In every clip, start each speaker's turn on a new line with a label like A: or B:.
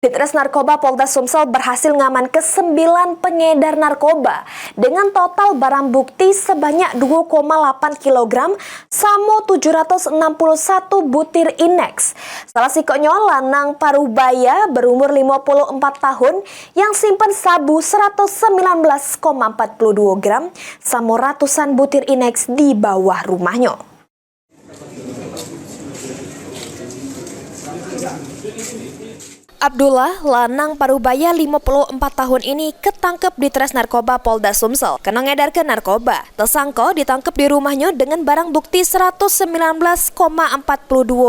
A: Ditres Narkoba Polda Sumsel berhasil ngamankan 9 pengedar narkoba dengan total barang bukti sebanyak 2,8 kg samo 761 butir Inex. Salah sikonya lanang Parubaya berumur 54 tahun yang simpen sabu 119,42 gram samo ratusan butir Inex di bawah rumahnya. Abdullah, lanang Parubaya 54 tahun ini ketangkep di Ditres Narkoba Polda Sumsel kena ngedarkeun narkoba. Tersangka ditangkap di rumahnya dengan barang bukti 119,42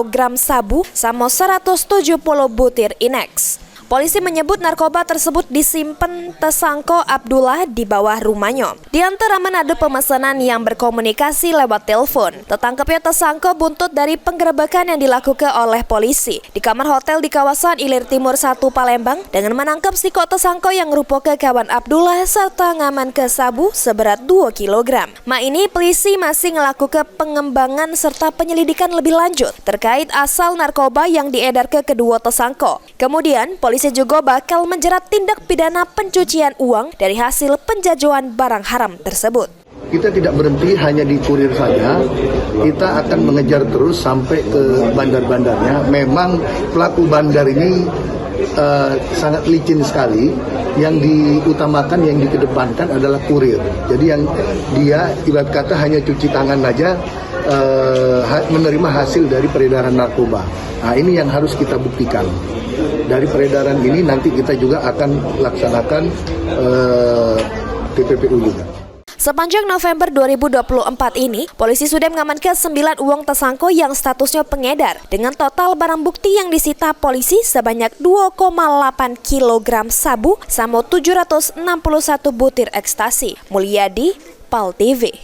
A: gram sabu sama 170 butir Inex. Polisi menyebut narkoba tersebut disimpan tersangka Abdullah di bawah rumahnya. Di antara ada pemesanan yang berkomunikasi lewat telepon. Tertangkapnya tersangka buntut dari penggerebekan yang dilakukan oleh polisi di kamar hotel di kawasan Ilir Timur 1 Palembang dengan menangkap siko tersangka yang merupakan kawan Abdullah serta ngaman ke sabu seberat 2 kg. Ini polisi masih melakukan pengembangan serta penyelidikan lebih lanjut terkait asal narkoba yang diedar ke kedua tersangka. Kemudian polisi juga bakal menjerat tindak pidana pencucian uang dari hasil penjajuan barang haram tersebut.
B: Kita tidak berhenti hanya di kurir saja, kita akan mengejar terus sampai ke bandar-bandarnya. Memang pelaku bandar ini sangat licin sekali. Yang diutamakan, yang dikedepankan adalah kurir. Jadi yang dia ibarat kata hanya cuci tangan saja, menerima hasil dari peredaran narkoba. Nah, ini yang harus kita buktikan. Dari peredaran ini nanti kita juga akan laksanakan TPPU juga.
A: Sepanjang November 2024 ini, polisi sudah mengamankan 9 uang tersangka yang statusnya pengedar dengan total barang bukti yang disita polisi sebanyak 2,8 kg sabu sama 761 butir ekstasi. Mulyadi, PAL TV.